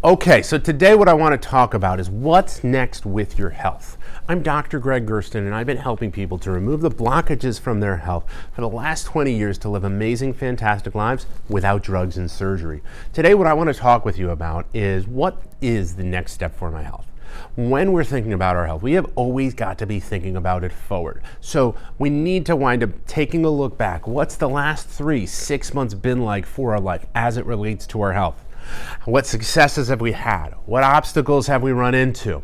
Okay, so today what I want to talk about is what's next with your health. I'm Dr. Gregg Gerstin, and I've been helping people to remove the blockages from their health for the last 20 years to live amazing, fantastic lives without drugs and surgery. Today what I want to talk with you about is what is the next step for my health. When we're thinking about our health, we have always got to be thinking about it forward. So we need to wind up taking a look back. What's the last 3-6 months been like for our life as it relates to our health? What successes have we had? What obstacles have we run into?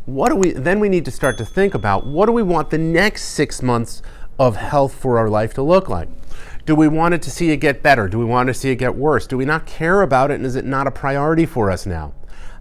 Then we need to start to think about what do we want the next 6 months of health for our life to look like? Do we want it to see it get better? Do we want to see it get worse? Do we not care about it, and is it not a priority for us now?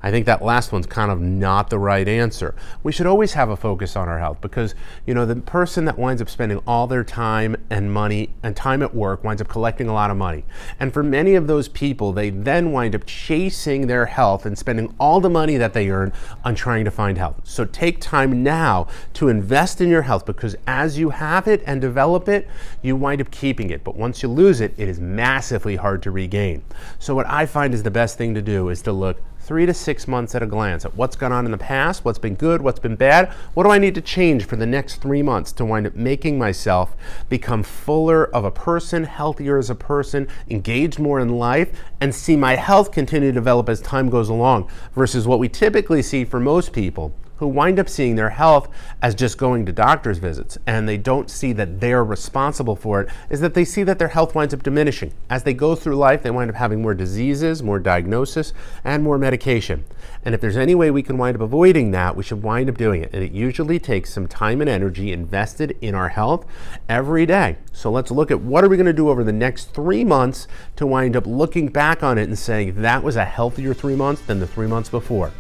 I think that last one's kind of not the right answer. We should always have a focus on our health because, the person that winds up spending all their time and money and time at work winds up collecting a lot of money. And for many of those people, they then wind up chasing their health and spending all the money that they earn on trying to find health. So take time now to invest in your health because as you have it and develop it, you wind up keeping it. But once you lose it, it is massively hard to regain. So what I find is the best thing to do is to look 3 to 6 months at a glance at what's gone on in the past, what's been good, what's been bad, what do I need to change for the next 3 months to wind up making myself become fuller of a person, healthier as a person, engaged more in life, and see my health continue to develop as time goes along versus what we typically see for most people who wind up seeing their health as just going to doctor's visits, and they don't see that they're responsible for it, is that they see that their health winds up diminishing. As they go through life, they wind up having more diseases, more diagnosis, and more medication. And if there's any way we can wind up avoiding that, we should wind up doing it. And it usually takes some time and energy invested in our health every day. So let's look at what are we gonna do over the next 3 months to wind up looking back on it and saying that was a healthier 3 months than the 3 months before.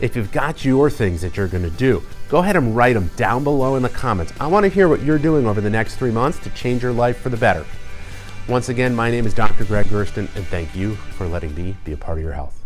If you've got your things that you're going to do, go ahead and write them down below in the comments. I want to hear what you're doing over the next 3 months to change your life for the better. Once again, my name is Dr. Gregg Gerstin, and thank you for letting me be a part of your health.